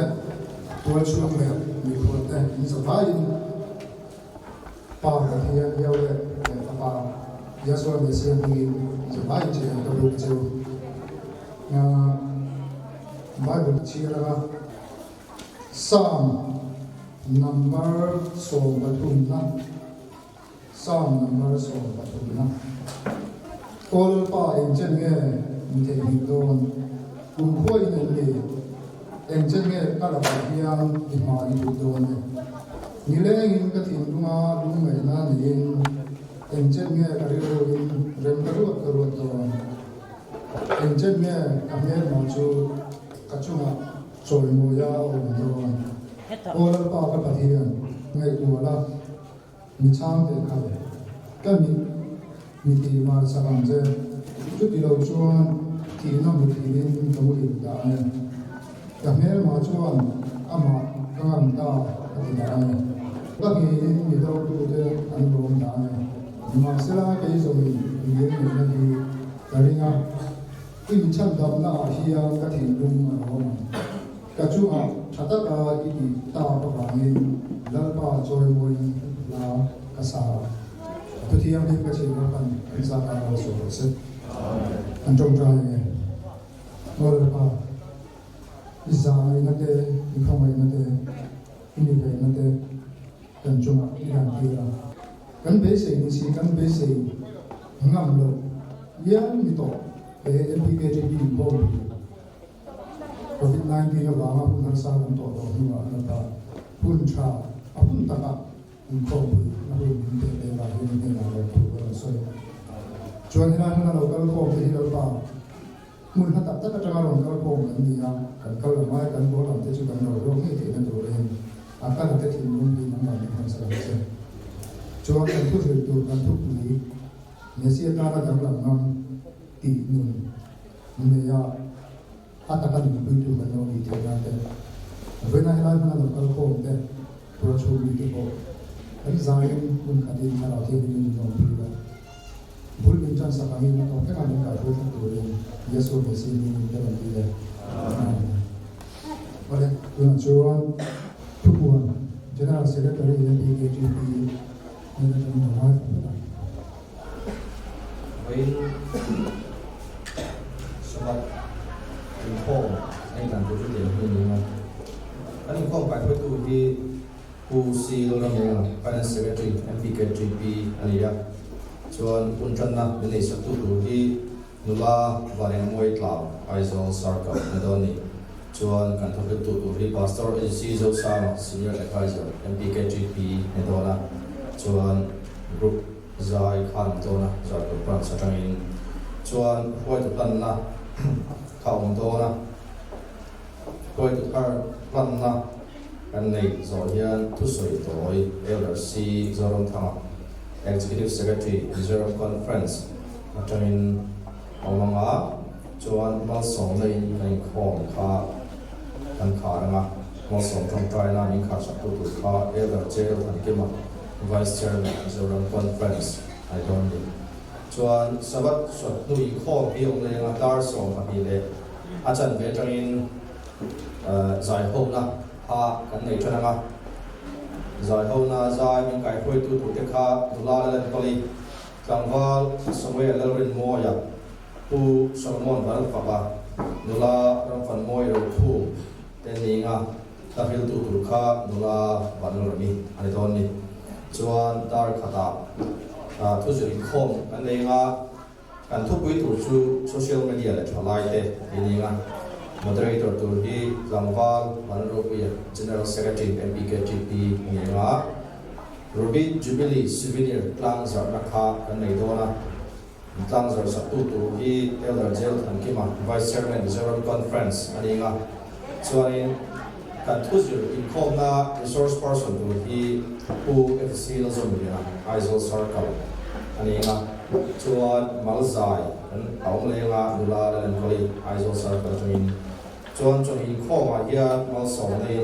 te tua chuang le mi pho te in sa vai pa ka hian yau le pa Yaswa Messiah ni sa vai che ka bu che na Bible chia Psalm number so batumna Psalm number so batumna all pa in chen nge mi te hi don kun khoi ne ni en chen nge ka la pa hian di ma i du don ni le in ka thin lunga lung mai na ni en chen nge ka ri ro in rem ka ru don en chen nge ka me ma chu ka chu ma choi mo ya on don all pa ka pa hian ngai tu la mi chang te ka le ka mi ti ma sa kam je chu ti lo chuan ti na mu ti nin ka mu ri da ne ka me ma chuan ama ka ngam ta ka ti da ne ka ki mi do tu de an lo da ne ma se la ka i so mi ni ni na ki ka ri nga ki chan da na hi ya ka ti lung ma ro ka chu a thata ka ki ta pa ba ni la pa choi mo la ka sa tu thi am ka che ka pan sa ka lo so se an trong tra ne ngor pa isa na te ni khong ai na te ni ve na te kan chung a ni kan ti ra kan be se ni si kan be se ngam lo yang ni to be mpk je bi bo COVID-19 na ba ma pun sa kan to do ni wa na ta pun cha apun ta ka in ko na ru ni te la ni na lo tu so chuan hina hna lo kal ko te hi lo pa mun ha ta ta ta ga lo kal ko kan ni ya kan kal la mai kan bo lam te chu kan lo ro ni te kan ro le a ka na te thi mun ni na ma ni kan sa se chuan kan tu ri tu kan tu ni ne si ta na dang lam ngam ti nun ni ya a ta kan ni tu kan lo ni te na te ve na hina hna lo kal ko te pro chu ni te ko ai zai mun ka din na lo te ni ni no pi ba bul min chan sa kami na to ke ka ni ka ro tu le Yesu Messiah ni ni da ni le wala tu na chuan tu buan general secretary ni PKGP ni na ni ma fa với sobat info anh làm cho chuyện hơn nhiều hơn anh info phải với tôi đi UC lo làm nghề finance secretary MPKGP anh ấy chuan un chân na bên này sắp tu đi nula và nên mua cloud Aizol Circle này đó nè chuan cần thắp tu đi pastor agency zo sama senior advisor MPKGP này đó là chuan group zai khan to na zai ko pran sa tangin chuan hoi tu plan na khawng to na hoi tu plan na kan nei zo hian thu soi toi elder c zorom thanga executive secretary Mizoram conference atangin awanga chuan mal song nei nei khom kha kan kha ranga mal song trong trai na ning kha sa tu kha elder jail kan kema Vice Chairman Mizoram Conference I don't know. Chuan sabat sot nui kho pi ong le nga dar som a pi le achan ve tangin zai ho na ha kan nei thana nga zai ho na zai min kai khoi tu te kha dula la kali kangwal somwe la rin mo ya pu Solomon ban fa ba dula ram fan moi ro thu te ni nga ta hil tu kha dula ban ro mi ani don ni chuan dar khata thu zuri khom an nei nga kan thu pui tu chu social media le thalai te ni nga moderator tu hi Lamwal Manropi General Secretary MPKGP ni nga Ruby Jubilee Souvenir Tlang Zar Nakha kan nei dona Tlang Zar Satu tu hi Elder Jail kan kima Vice Chairman Mizoram Conference ani nga chuanin kan thu zuri khom na resource person tu hi pu FC la zon ni Aizol Circle ani nga chuan malzai an aung le nga dula la len koli Aizol Circle chuin chuan in khoma hian mal song nei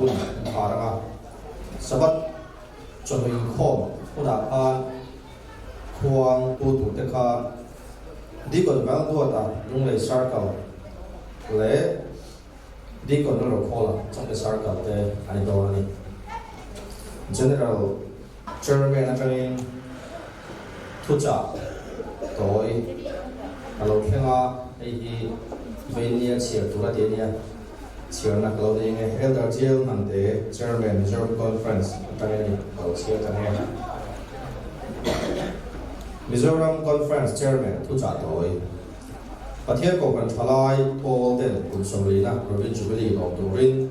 un paranga sabat in khom una an khuang tu te kha di kon bang do ta lung le Circle le đi còn nó rồi khó là trong cái sáng cả thế anh đó này general chairman là cái thu trả rồi kalau kena ini venia chia tu lah dia ni chia nak kalau dia ni elder jail nanti chairman conference tanya ni kalau chia tanya Mizoram conference chairman thu trả rồi và thiên cổ phần thalai Paul den cùng song lý na Robin Jubilee of Turin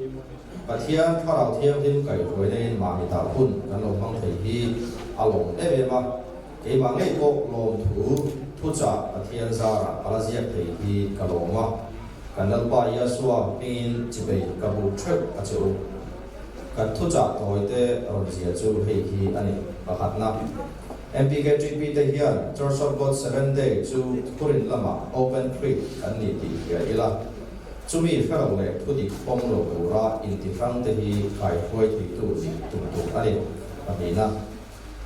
và thiên thao đạo thiên thiên cày với nên mà mình tạo hun gắn lồng mang thầy hi along em mà cái mà ngay bộ lồng thủ thu trả và thiên gia là Alaziak thầy hi cả lồng mà gắn lồng ba Yeshua in chỉ về cả bộ trip ở chỗ gắn thu trả rồi thế ở dưới chỗ thầy hi anh và hạt na MPK3P te hian Church of God 7 Day chu Kurin lama Open Creek an ni ti hian ila chumi fellow le thudi pom lo tura in ti frang te hi kai hoi thi tu ni tu ani amina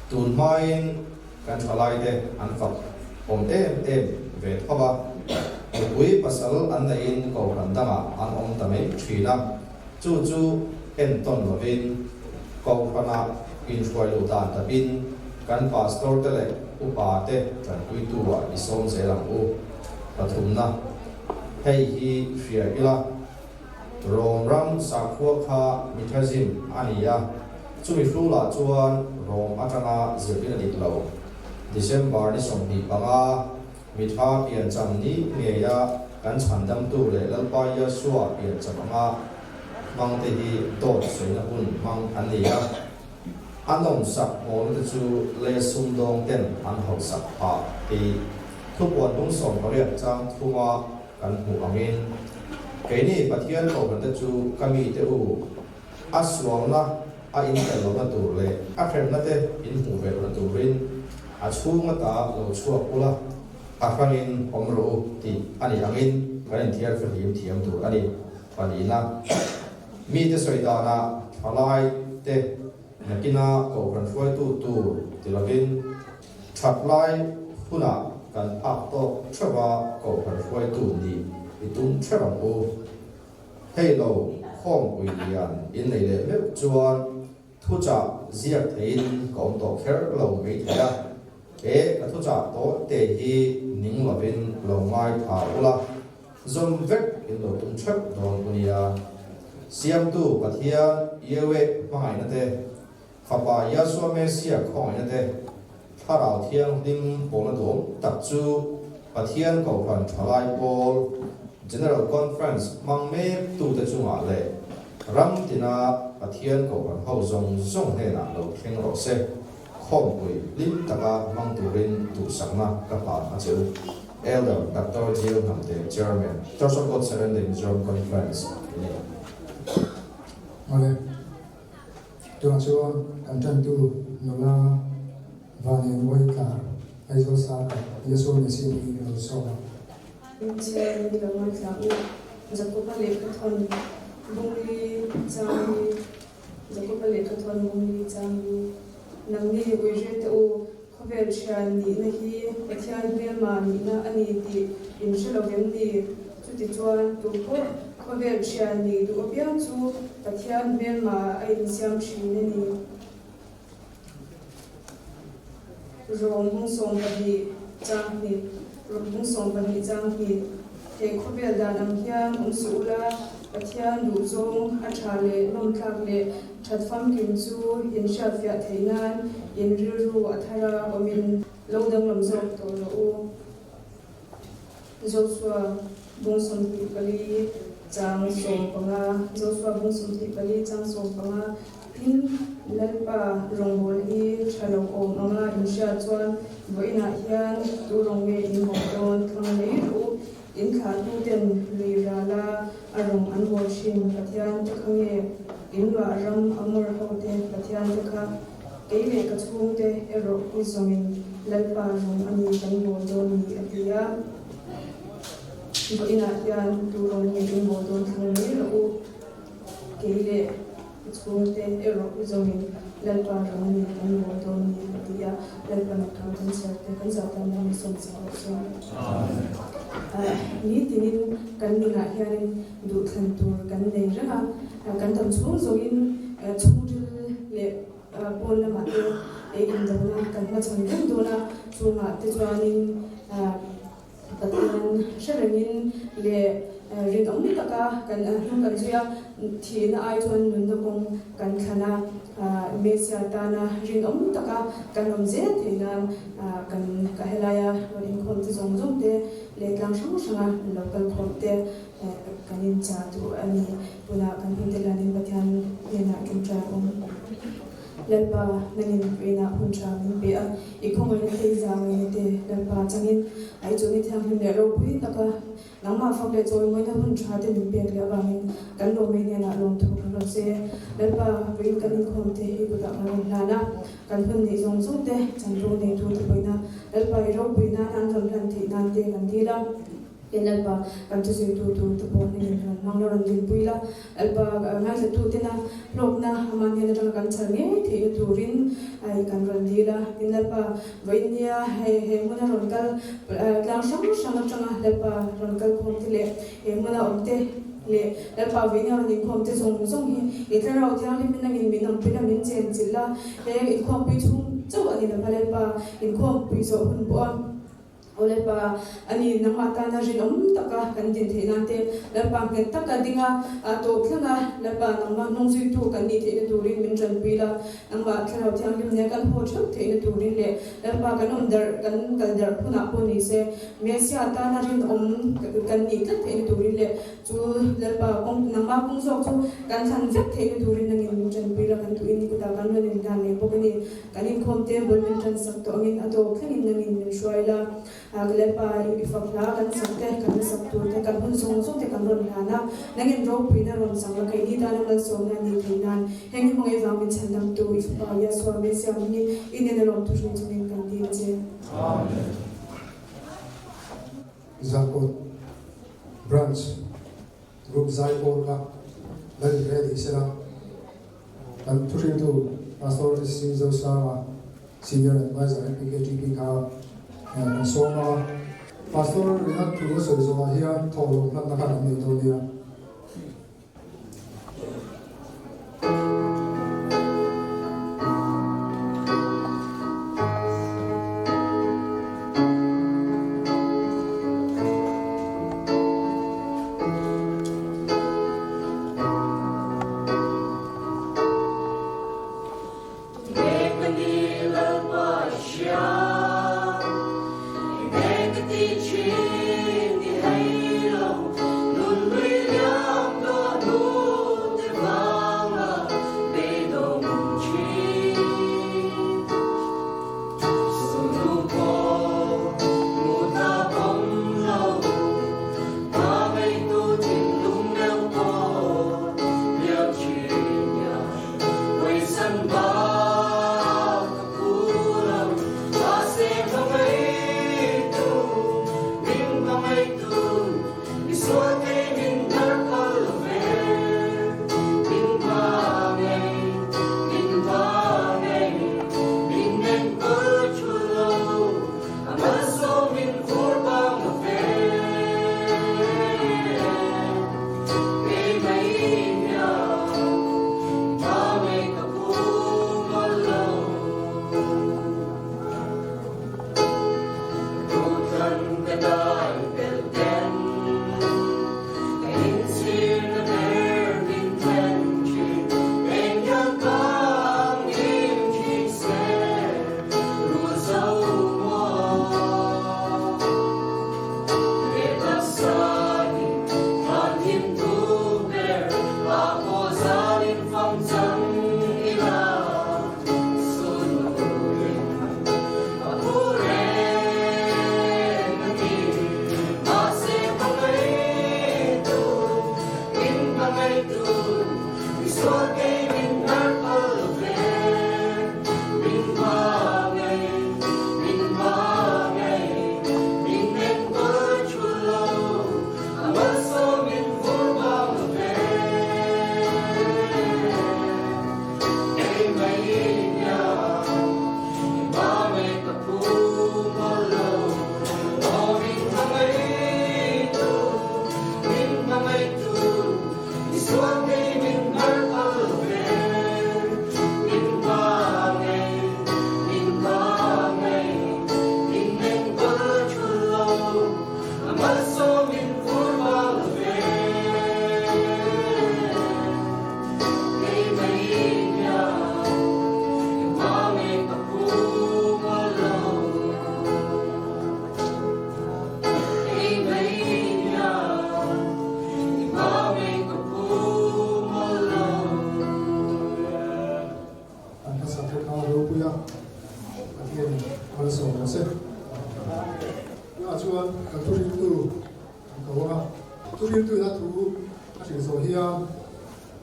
tun main kan thalai te an fak om em ve thoba ui pasal an na in ko kan dama an om tame thina chu en ton lovin ko pana in khoi lo ta tapin kan pastor te le upa te tran tui tu wa isom se lang u pathum na hei hi fia ila rom ram sa khuwa kha mithazim ania chumi flu la chuan rom atanga zirpina dik lo December ni som hi panga mitha pian cham ni nge ya kan chandam tu le lalpa ya suwa pian chamanga mang te hi tot soina hun mang ania anong sak mo na chu le sum dong ten an ho sak pa ti thu pon tung som ko riat chang thuma kan hu angin ke ni pathian ko kan chu kami te u aswang na a in tel lo na tur le a khem na te in hu ve na turin a chunga ta lo chua pula a khangin omro ti ani angin kan thiar fa him thiam tu ani panina mi te soidana thalai te nakina ko kan foi tu tilavin thatlai huna kan ak to threwa ko kan foi tu ni itum threwang o hello khom uian in nei le me chuan thu cha ziak thein kom to kher lo mei thia e ka thu cha to te hi ning lovin lo mai tha ula zum vek in lo tum thep don unia siam tu pathia yewe mangai na te Papa Yeshua Mesia khong na te tharau thiang ding pona dom tak chu pathian ko khan thalai Paul General Conference mang me tu te chunga le ram tina pathian ko khan ho zong he na lo theng ro se khom pui lim taka mang turin tu sakna ka pa a chu Elder Dr. Jill Namte Chairman Church of God 7 Day General Conference Tuan chuan kan tan tu nola vane moi ka aizo sa ka Yesu Messi ni lo so che ni lo ma sa u jakob le ka thon bungli chang jakob le ka thon bungli chang nang ni we je te u khovel chan ni na hi pathian be ma ni na ani ti in shelo gem ni chu ti chuan tu ko khovel chan ni du opiang chu pathian be ma ai siam shi ne ni rom hung som bi chang ni rom hung som bi chang ni he khovel da nam hian su la pathian du zong a thale nom thak le that fam kim chu in sha fia theinan in ru athara omin lodang lam zok to lo u Joshua bungsom ti kali chang som panga Joshua bungsom ti kali chang som panga in lalpa rongbol hi thalo om anga in sha chuan boina hian tu rongwe in hokon thang nei u in kha tu ten lirala arong anbo shin pathian takhange inwa ram amor hote pathian takha keile ka chungte ero izongin lalpa rong ani kan bo don ni atia boina hian tu rongwe in bo don thang nei u keile chungte ero izongin lalpa rong ani kan bo don ni atia lalpa na kan serte kan zatan ni som sa so ni tinin kan ninga hianin du thlan tur kan nei ranga kan tam chung zongin chungdil le pol lama te in dona kan ma chang ding dona chunga te chuanin pathian sharangin le ring ong taka kan hung kan chuya thina ai thon nun na bong kan khana mesia tana ring ong taka kan om je theina kan ka helaya ring khom te zong zong te le tlang sang sanga local khom te kanin cha tu ani puna kan hindelanin pathian nena kimcha om lalpa nangin pena huncha min pe a ikhong ai te za ngai te lalpa changin ai choni thang hin le ro pui taka nangma phak le choi moi na huncha te min pe le awangin kan lo mai na lom thu ro se lalpa pui kan khom te hi ku ta na na kan hun ni zong zong te chan ro nei thu te poina lalpa ro pui na an tham than thi nan te kan di ram lalpa kan tu se tu te pon ni nang lo ran din pui la lalpa ngai se tu te na lok na man ne ra kan change the turin ai kan ran di la lalpa vainia he mona ron kal lang sang sang changa lalpa ron kal khom ti le he mona omte le lalpa vainia ni khom te zong zong hi itra ro thang li min ngin min am pina min chen chilla he in khom pi chung chaw ani na lalpa in khom pi so hun bo lalpa ani namata na rin taka kan din theinante lalpa ngen taka dinga to thlanga lalpa nangma nongzui tu kan ni theina turin min ran pila nangma thlao thiang lim ne kan ho thak theina turin le lalpa kan dar kan kal dar phuna po ni se mesia ta na rin kan ni thak theina turin le chu lalpa kong nangma kong sok chu kan than thak theina turin nangin min ran pila kan tu in ku ta kan ran dan ne bokani kanin khomte bol min ran sak to ngin ato khanin nangin min shwaila lalpa ifakla kan sakte kan saktu te kan hun song song te kan ron hana nangin ro pina ron sangla kai ni dana mal so na ni thinan hengi mongai wa min chandam tu ifpa ya so me se amni inen ron tu jin jin kan di je amen zakot branch group zai or ka dal ready sera kan tu jin tu pastor Sinzo Sama senior advisor PKGP ka so pastor ina tu so so here tholo na ka ni to dia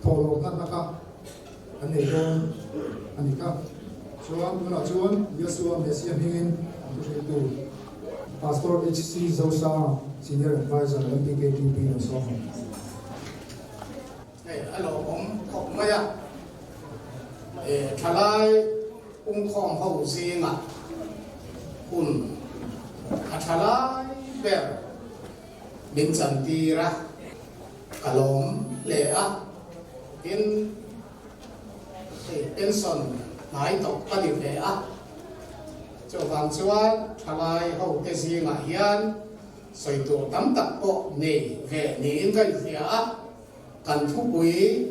thổ thân naka anh này don anh ka chuan nó chuan Yeshua Messiah hingin tu tu Pastor HC Zosa Senior Advisor MPKTP no so alo ông maya thalai ung khom ho zinga un thalai ber min chan tira kalom le a in son nai tok pa di le a cho vang chuan thalai ho te zinga hian soi tu tam tak po nei ve ni in kai fia kan thu pui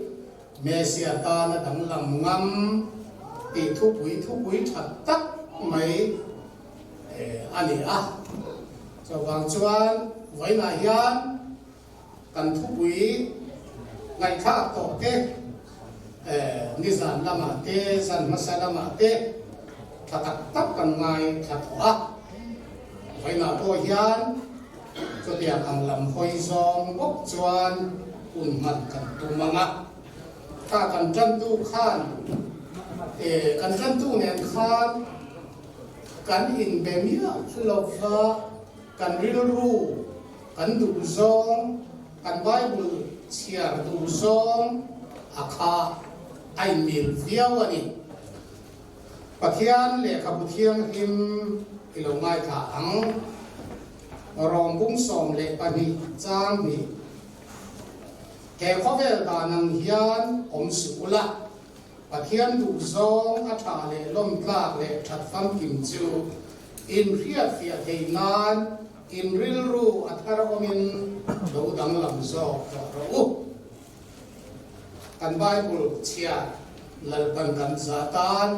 Messiah ta na dang lam ngam ti thu pui that tak mai ani a cho wang chuan vai na hian kan thu pui ngai kha to te ni zan lama te zan masalama te tak tak kan ngai that a vai na to hian cho tiang ang lam hoi zong bok chuan un man kan tu manga ka kan jan tu khan kan jan tu nen khan kan in be mia lova kan ril ru kan du zong kan bible chiar du zong akha ai mil viawani pathian le kabuthiang him ilongai tha ang rong bung som le pani chang mi he khovel da nang hian om sula pathian du zong a tha le lom tlak le that fam kim chu in riat fia theinan in ril ru athar omin do dang lam zo ro kan bible chia lal ban kan zatan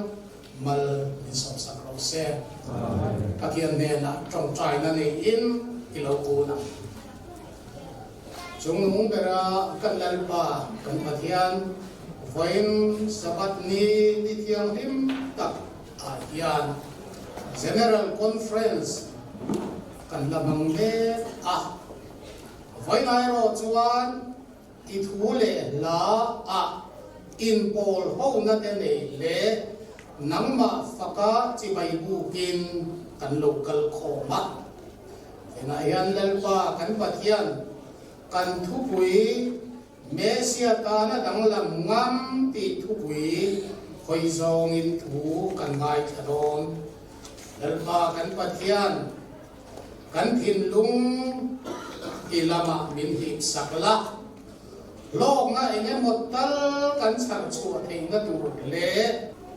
mal ni som sak ro se pathian ne na trong trai na ni in ilo na chung nung bera kan lalpa kan pathian voin sabat ni thiang him tak yan general conference kan lamang le voin ai ro chuan ti thu le la in pol ho na te ne le nangma faka chi bai bu kin kan local khoma ena yan lalpa kan pathian kan thu pui Messiah ta na dang lam ngam ti thu pui hoi zong in thu kan ngai thadon lalpa kan pathian kan thin lung ilama min hi sakla lok na enge motal kan char chu thei na tu le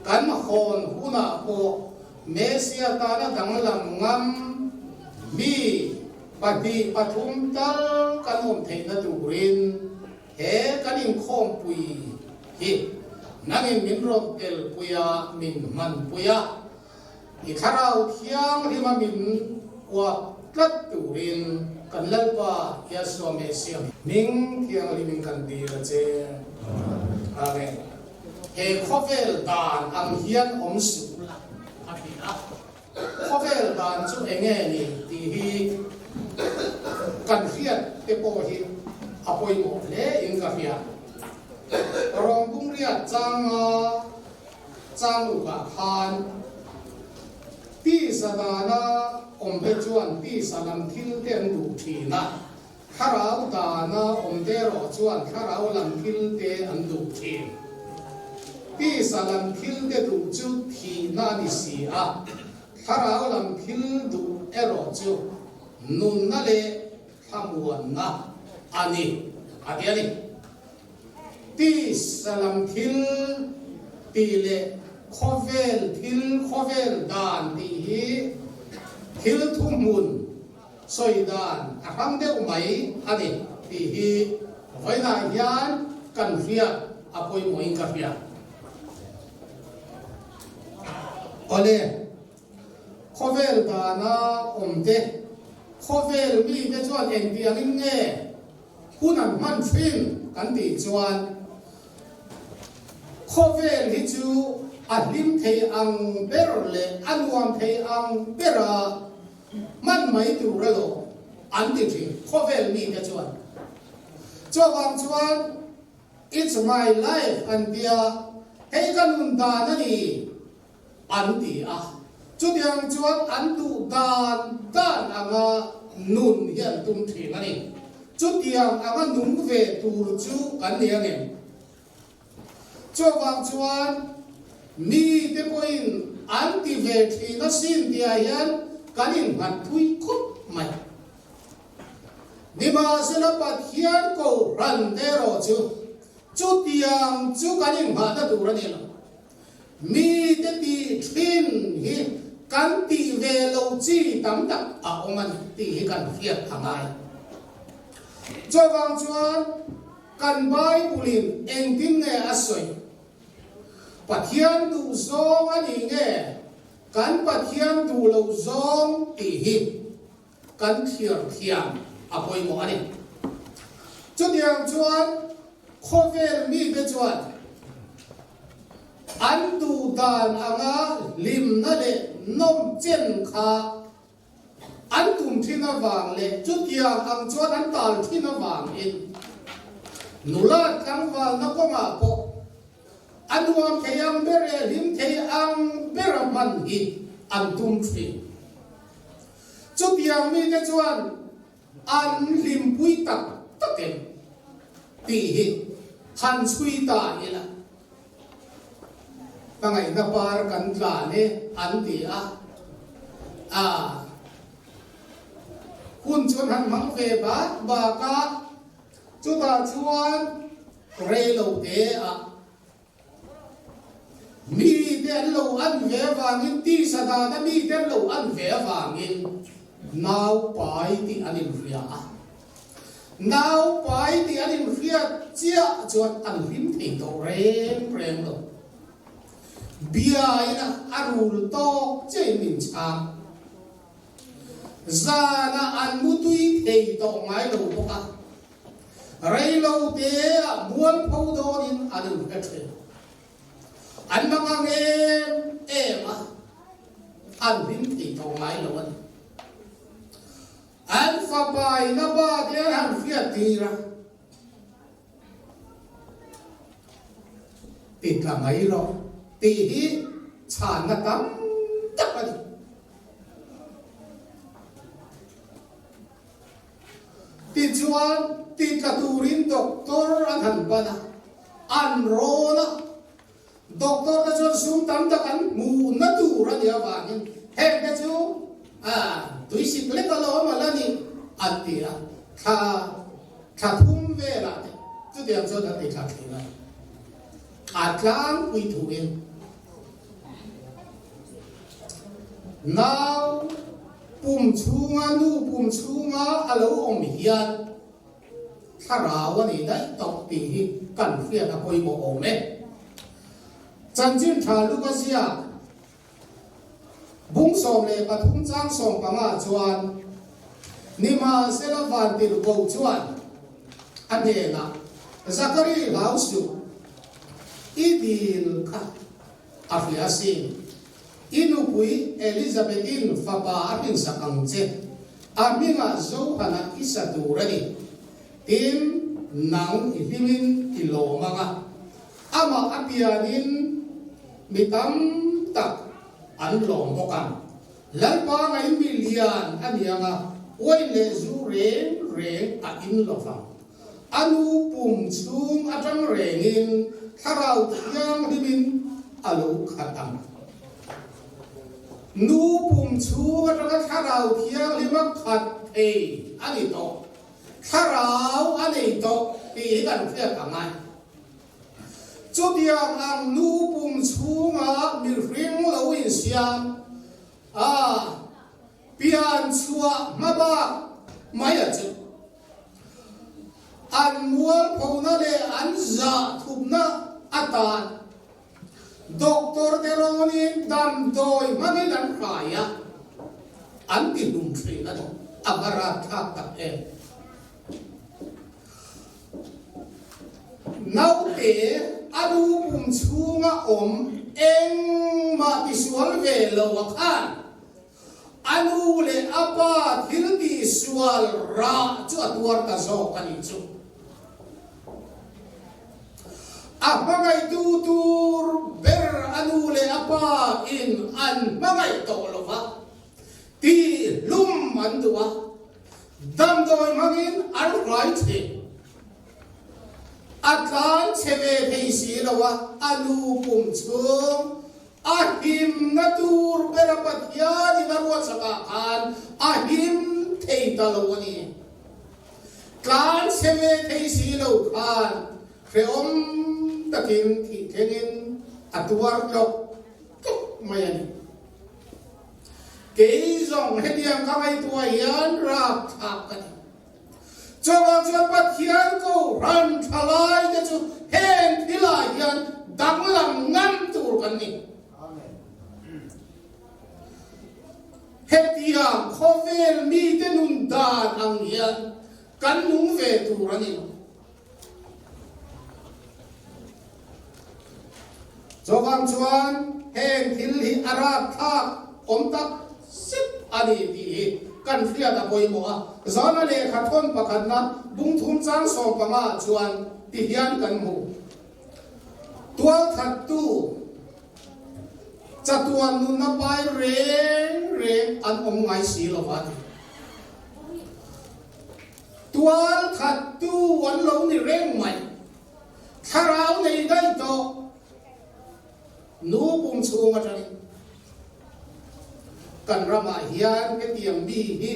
kan khon huna po Messiah ta na dang lam ngam mi pati pathum tal kan om thei na turin he kan in khom pui hi nangin min rot tel puya min man puya i tharau thiang rima min wa tlat turin kan lalpa Yeshua Messiah ming thiang limin kan di la che amen he khovel dan ang hian om su la akhira khovel dan chu enge ni ti hi kan fiat te po hi apoi mo le in ka fiat rong bung riat chang lu ka khan ti sadana om be chuan ti salam thil ten du thina kharau dana om de ro chuan kharau lam thil te an du thin ti salam thil te du chu thina ni si a kharau lam thil du ero chu nun na le thamuan na ani adiani ti salam thil ti le khovel dan ti hi thil thumun soi dan akhang deu mai ani ti hi voina hian kan fia apoi moi ka fia ole khovel dana omte khovel mi te chuan en piang in nge hunan man fin kan ti chuan khovel hi chu alim thei ang ber le anwam thei ang bera man mai tu relo an ti thi khovel mi te chuan chuan it's my life and dia hei kan nun da na ni an ti a chu diang chuan an du dan anga nun hian tum thing ani chu diang anga nung ve tur chu kan niang em chu wang chuan mi te poin an ti ve thina sin dia hian kanin han thui khup mai nima sela pat hian ko ran te ro chu tiang chu kanin ha ta tur ani la mi te ti thin hi kan ti ve lo chi tam tak a oman ti hi kan hiat thangai cho wang chuan kan bai bulin eng tin nge asoi pathian du zong ani nge kan pathian du lo zong ti hi kan thiar thiam apoi mo ani chu tiang chuan khovel mi be chuan an du dan anga lim na le nom chen kha an tum thina wang le chu tiang ang chuan an tal thina wang in nula tang wal na ko ma ko anuam theyam bere lim thei ang beraman hi an tum thi chu tiang mi te chuan an lim pui tak takem ti hi han sui ta ila pangai na par kan tla ne an ti a hun chuan han mang ve ba ka chu ta chuan re lo te a mi den lo an ve wangin ti sada na mi den lo an ve wangin nau pai ti anin ria nau pai ti anin ria chia chuan an lim thei to rem lo bia ina arul to che min chang zana an mutui thei to ngai lo boka rei lo te muan phau do in anin ka the an mangang em an lim thei to ngai lo an an fa pai na ba te han fiat tira ti ka ngai ro ti hi chan na tam tak ani ti chuan ti ka turin doctor an han bana an ro na doctor na chuan sum tam tak an mu na tu ra dia wangin hek na chu tui sik le ka lo ma la ni an ti a kha thum ve la te chu diam chuan an ti kha thina atlang ui thuin now pum chunga nu pum chunga alo om hian tharawa ni dai tok ti hi kan fiat a koi mo ome chanchin thalu ka sia bung som le pathum chang som panga chuan nima selavan tir go chuan anena zakari lausu idil ka afiasi inupui Elizabethin fapa amin sakangche aminga zo hana isaturani tim nang ilimin ilomanga ama apianin mitam tak anlombokan lalpa ngai milian anianga oile zu re a inlofang anu pum chung atang rengin tharau thiang limin alu khatam nu pum chung atang tharau thiang lima khat ani to tharau ani to ti kan phia kangai chu tiang ang nu pum chunga mir ring lo in siam pian chua maba maya chu an mual phona le an za thupna atan doctor deroni dam doi mami dan khaya an ti dum thri na to abara tha ta nau te adu pum chunga om eng ma visual ve lo khan anu le apa thil ti sual ra chu atuar ta zo kani chu magai tutur ber anule apa in an magai tolova ti lum andua dam doi mangin ar right he akan cheve theisi lawa alu pum chung ahim natur berapatia di narwa sakakan ahim thei talawani kan cheve theisi lo kan kreom takin ki kenin atuar lok tuk mayani keizong hediam kamai tua yan rak thakani Jangan cepat hian ko ran thalai ke chu hen thilai hian danglam ngam tur kan ni hetiam khovel mi tenun dan ang hian kan nung ve tur ani Jangan chuan hen thil hi arab thak om tak sip ani di kan fria da poi mo a zana le khathon pakhat na bung thum chang so panga chuan ti hian kan mu tual that tu chatuan nu na pai reng an om ngai si lo wa tual that tu wan lo ni reng mai tharau nei dai to nu bung chunga tani kan rama hian ke tiang bi hi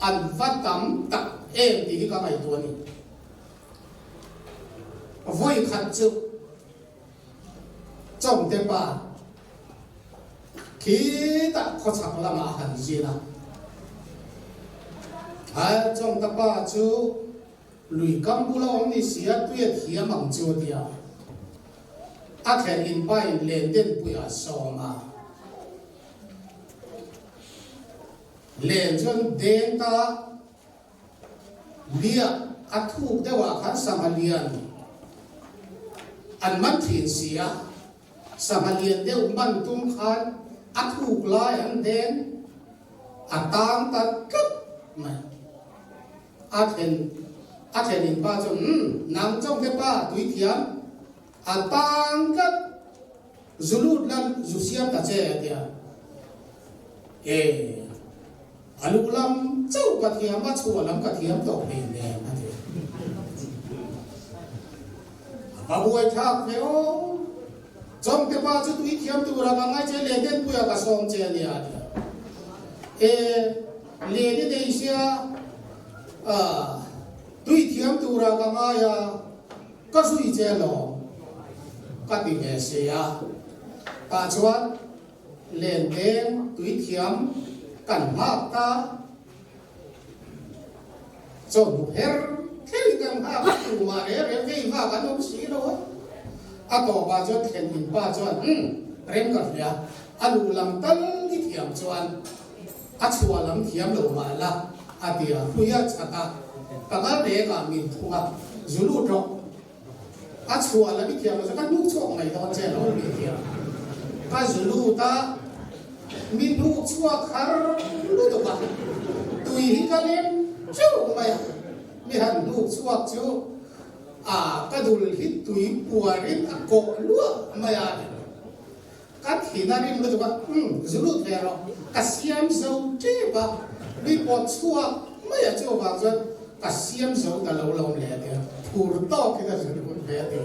an vatam tak em ti ka mai tu ni voi khat chu trong te pa ki ta kho chak lama han ji na ha trong ta pa chu lui kam bu la om ni sia tu ye thiam ang chu dia a khen in pai len den pu ya so ma lên chân đến ta lia thu để vào khán Samalian anh mất thiền xía Samalian để ban tung khán thu lại anh đến tang ta cấp mà thèn in ba cho nằm trong cái ba túi thiam tang cấp zulut lan zusiam ta che kìa alu lam châu cả thiam mà chua lam cả thiam tổ bền nè anh chị bà bùi thác thế ô trong cái ba chú túi thiam tu ra ngay chơi lên đến bùi cả song chơi nè lên đến đây xia túi thiam tu ra ngay có suy chơi lo cái gì vậy xia chuan lên đến túi thiam kan hak ta so bu her thil kan hak tu ma re ve ha kan om si lo a to ba jo thlen in ba chuan rem ka ya alu lam tal ni thiam chuan a chua lam thiam lo ma la a tia huya chaka ka ga de ka min thunga zulu ro a chua lam ni thiam lo ka nu chok mai don che lo ni thiam ka zulu ta mi nu chua khar lu to ba tui hi ka lem chu mai mi han nu chua chu ka dul hi tui puarin a ko lu mai a ka thina rin lu to ba zulu the ro ka siam zo che ba mi po chua mai a chu ba zo ka siam zo ta lo lo le de pur to ki da zulu ve de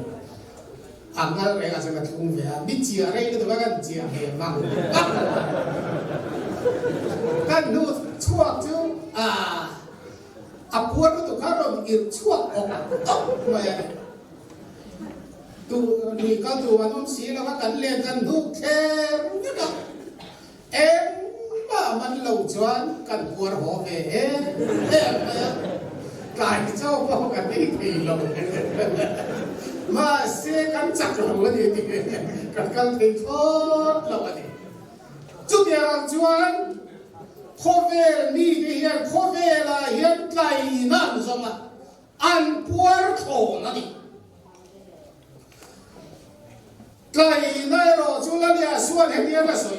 angal re ga sa thung ve mi chia re ke to ba kan chia he ma kan nu chua chu puar tu karo ir chua mai tu ni ka tu anum si la kan le kan du kher ni ka em ma man lo chuan kan puar ho ve kai chau ba kan ni thi lo mà xe cắn chặt rồi thì cần thì thốt là gì chút tiền làm chuan khó về đi thì hiện khó về là hiện cái nào rồi mà ăn puar thổ nó đi cái này rồi chúng ta đi xuân hết nhiều cái rồi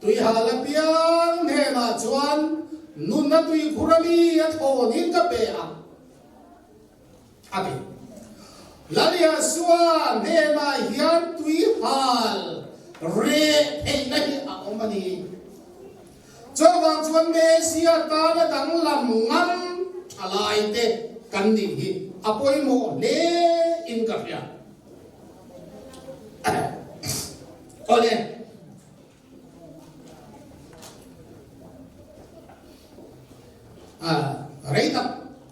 tùy hà là biang hè mà chuan nun na tùy kurami thổ nín cái bè à Lalia suan re hey nai a omani cho wang chuan Mesia ta na dang lam ngam thalai te kan ni hi apoi mo le in ka ya ole rei tập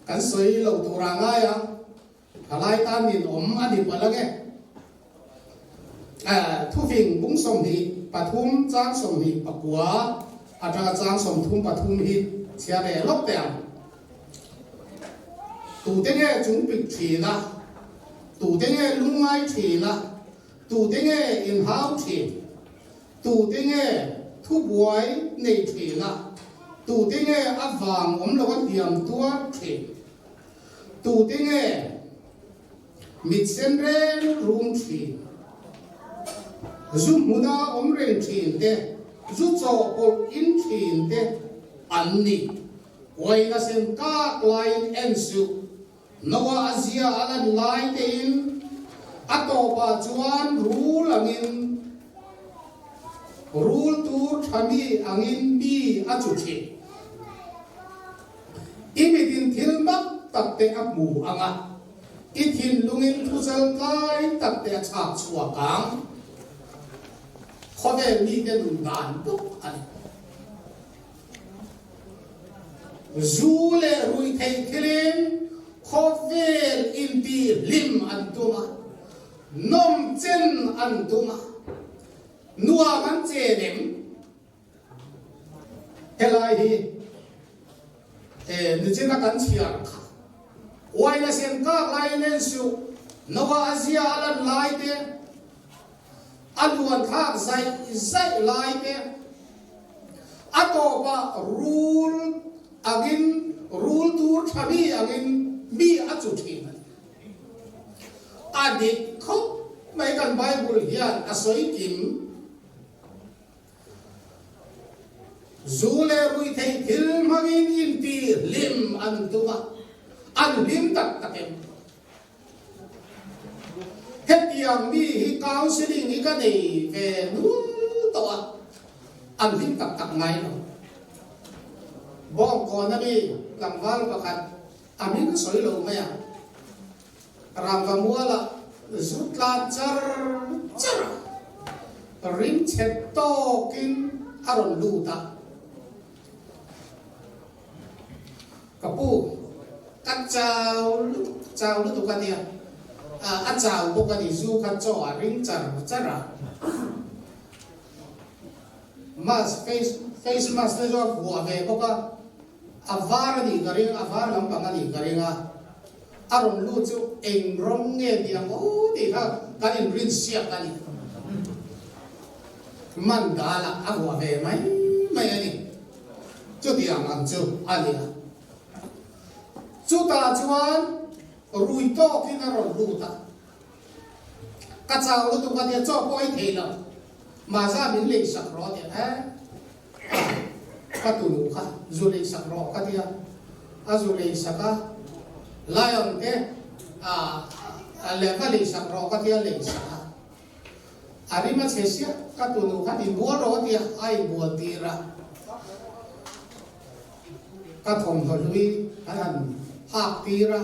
kan soi lo tu ra nga ya halai ta min om ani palage thu phình bung som hi pathum chang som hi pakwa atra chang som thum pathum hi chia le lok tem tu te nge chung pik thi na tu te nge lungai thi na tu te nge in hau thi tu te nge thu buai nei thi na tu te nge avang om lo kan diam tua thi tu te nge mit sen ren room thi zum muda om ren thi te zu cho pol in thi te an ni wai na sen ka line en su Noa Asia alan lai te in atopa chuan rule angin rule tu thami angin bi achuthi imitin thilmak takte amu anga ithin lungin thusal kai takte chak chua kang khode mi te dun dan tuk ani zule rui thei thilin khovel inti lim antuma nom chen antuma nuwa man che nem helai hi ni chena kan chiar kha wai na sen ka lai nen su Noa Asia alan lai te aluan thak zai lai te atoba rule agin rule tur thabi agin bi achuthi adik khop mai kan Bible hian asoi kim zule rui thei thil magin inti lim antuma an lim tak takem hetiang mi hi counseling hi ka nei ve nu to an lim tak tak ngai no bong ko na mi langwal pakat amin ka soi lo maya ram ka muala zutla char rim chet to kin aron luta kapu kat chao lu tu ka dia a chao bo ka ni zu ka cho a rim chara mas face mask na jo bua ve bo ka avara ni garing avara lam pangani garinga aron lu chu eng rong nge diang o ti ha kanin rin sia kani mandala agwa ve mai ani chu diang ang chu ani chu ta chuan rui to kin aron lu ta ka chao lu tu ka dia cho poi thela ma za min le sak ro de katulu ka zule sakro katia azule saka lion te le kali sakro katia le saka arima chesia katulu kati buoro dia ai buatira kathom holui anan hak tira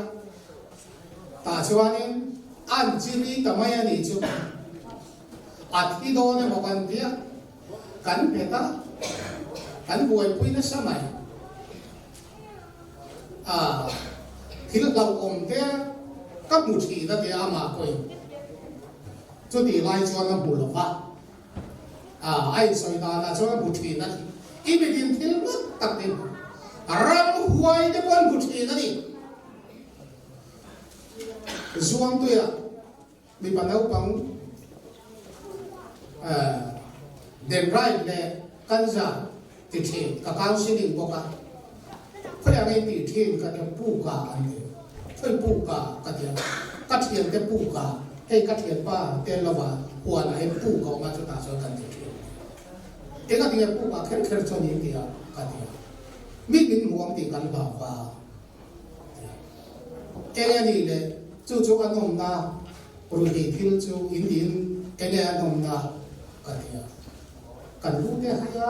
ta chuanin an chiri tamaya ni chu athi do ne mokan dia kan peta kan buai pui na samai thil lau om te kap mu thi da te ama koi chu ti lai chuan na bu lova ai soi da na chuan bu thi na i be din thil mak tak te ram huai te pon bu thi na ni zuang tu ya mi panau pang den right le kanza ti thi ka counseling boka khoya ngai ti thi ka te pu ka ani phoi pu ka ka te ka thian te pu ka hei ka thian pa te lawa huan ai pu ka ma chu ta so kan ti thi te ka ti pu ka kher kher cho ni ti ka ti mi min muang ti kan ba wa ke ni le chu chu anom na ru ti thil chu in din ke le anom na katia kan lu te haya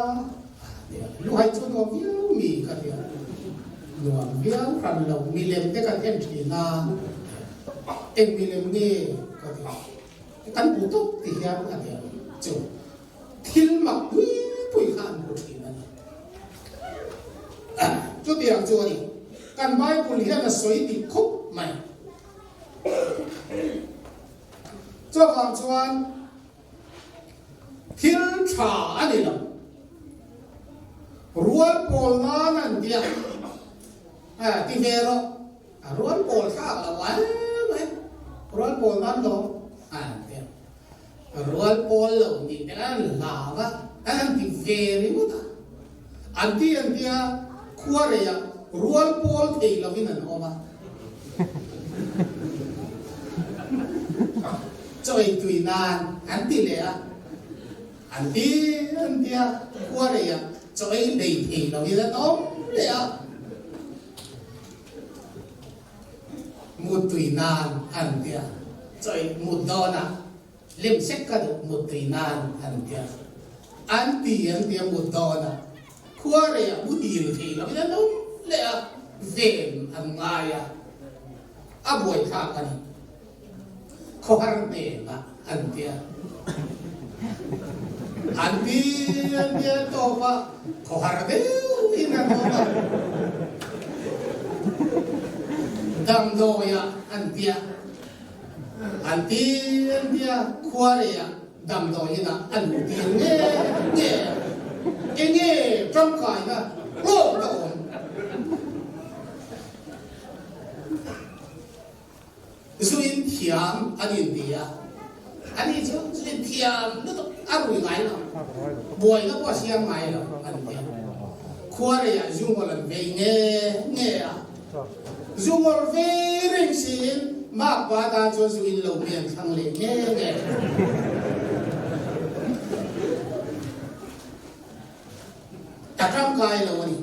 lu hai chu no viu mi katia nuam viau ran lo mi lem te kan hen thina em mi lem nge katia kan pu tok ti hian katia chu thil mak pui khan ko thina chu tiang chu ni kan Bible hian a soi ti khop mai cho hàng chuan thil tha ani lo rual pol na nan dia ti vero rual pol kha la wa rual pol nan lo dia rual pol lo ni dan la wa an ti veri muta an dia khuare ya rual pol thei lo vin an oma chơi tùy nan anh đi lẽ anh đi qua đây chơi đầy thì đâu như thế đó lẽ một tùy nan anh đi chơi một đo nè liêm xét cả được một tùy nan anh đi một đo nè qua đây một điều thì đâu như thế đó lẽ về anh ngay buổi khác anh Koharnena antia toba kohardeu ina toba damdoya antia kuarea damdoya antia nge trong kai na lo lo Zuin thiam anh India anh ấy chứ Zuin thiam nó to ăn bùi ngay nào bùi nó qua xiang ngay nào anh India khoa này Zoom một lần về nghe Zoom một về rình xin mà qua ta cho Zuin lâu miền thằng lên nghe ta tham cái lâu này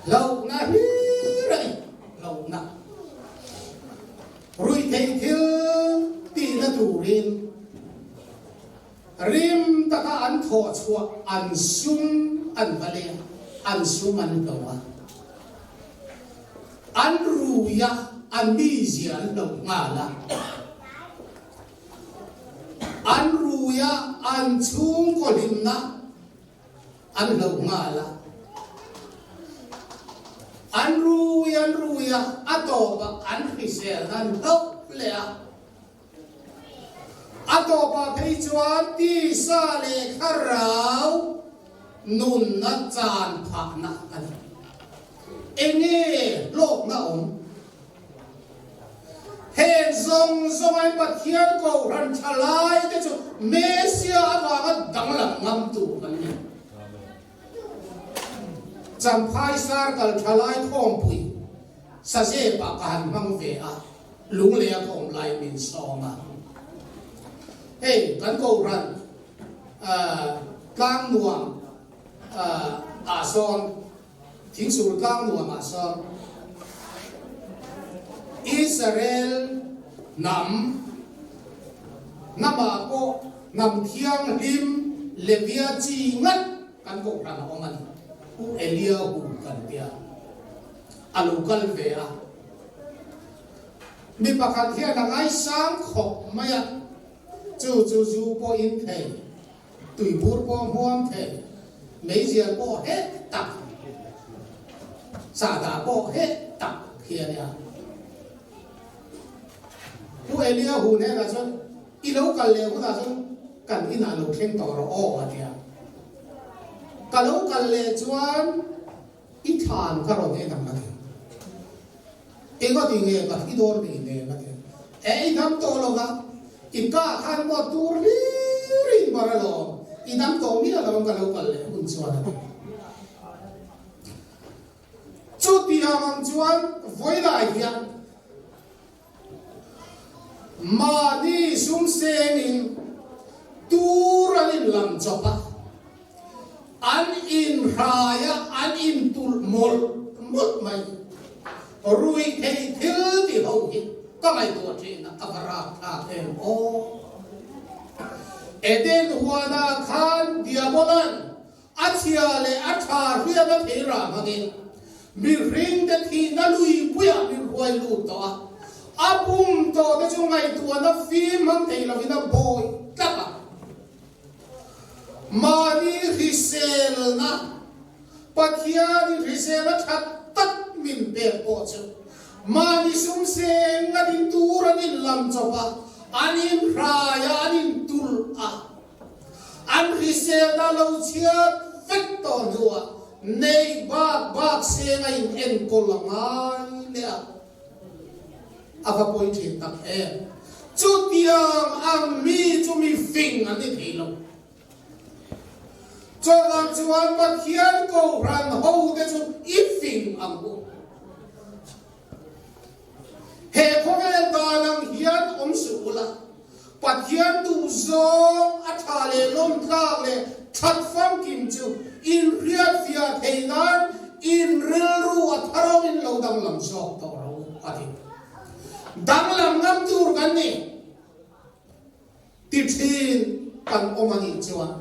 lâu na hi rồi lâu na rồi thấy thiếu tí là thủ rim ta cả ăn thọ chua ăn sung ăn vale ăn sung ăn đâu ăn ruya ăn bi gì ăn đâu ngà la ăn ruya ăn chung có lim na ăn đâu ngà la anh ruya atoba anh Christian anh đâu lẽ atoba thấy chuan ti sa le kharau nun na chan phak na anh enge lok na hen zong anh bắt hiền cầu ran chalai te chu Mesia awa dang lam ngam tu kan ni Cham phai sar kal thalai khom pui sa se pa kan mang ve a lung le khom lai min songa hey kan ko ran tlang nuam a son thing sur tlang nuam a son Israel nam nama ko nam thiang lim levia chi ngat kan ko ran oman Eliyahu kan dia alukal vea mi pakat hian angai sang khop maya chu po in thei tui bur po huam thei mấy giờ po hết tak sa da po hết tak hian ya Eliyahu ne la chon ilo kal le ko da chon kan ina lo theng to ro o atia kalau kalle chuan I than karo ne dam na ego dinge ka idor ni ne na e idam to lo ga ika khan mo tur ri baralo idam to mi la dam kalau kalle un chuan chu ti ham chuan voi dai hian ma ni sum sengin turanin lam chopa an in raya an in tul mol mai rui thei thil ti ho hi ka ngai tu thin avara tha em o eden huana khan diabolan achia le atha ria na thera mangin mi ring de thi na lui puya mi huai lu to apum to de chu ngai tu na fi mang thei la vina boy tapa mani risel na pathiani risel na that tat min pe po chu mani sum se ngadin turan in lam chopa anin raya anin tul a an risel na lo chia vector nuwa nei bak se ngai en kolangai le ava point in tak e chu tiang ang mi chu mi fing ani thilo cho ang chuan pathian ko ran ho de chu ifing ang bu he khovel danang hian om sula pathian tu zo athale lom tlang le that fam kim chu in riat via theinan in ril ru atharo in lo dang lam sok to ro ati dang lam ngam tur kan ni ti thin kan omani chuan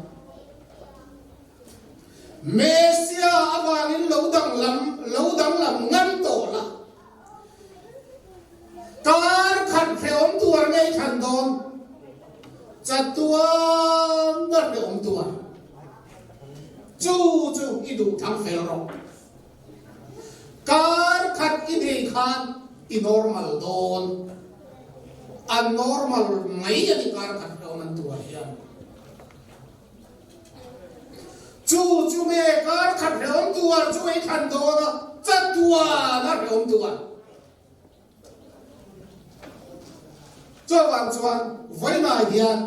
mesia awang in lo dang lam ngam to la kar khat pheom tur nei than don chatuan na pheom tur chu idu thang fel ro kar khat i dei khan i normal don abnormal mai ani kar khat pheom an tur hian chu me kar khat pheom tur chu ei than don chatuan na pheom tur cho vang chuan voi na hian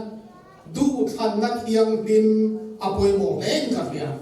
du than na thiang lim apoi mo leng ka hian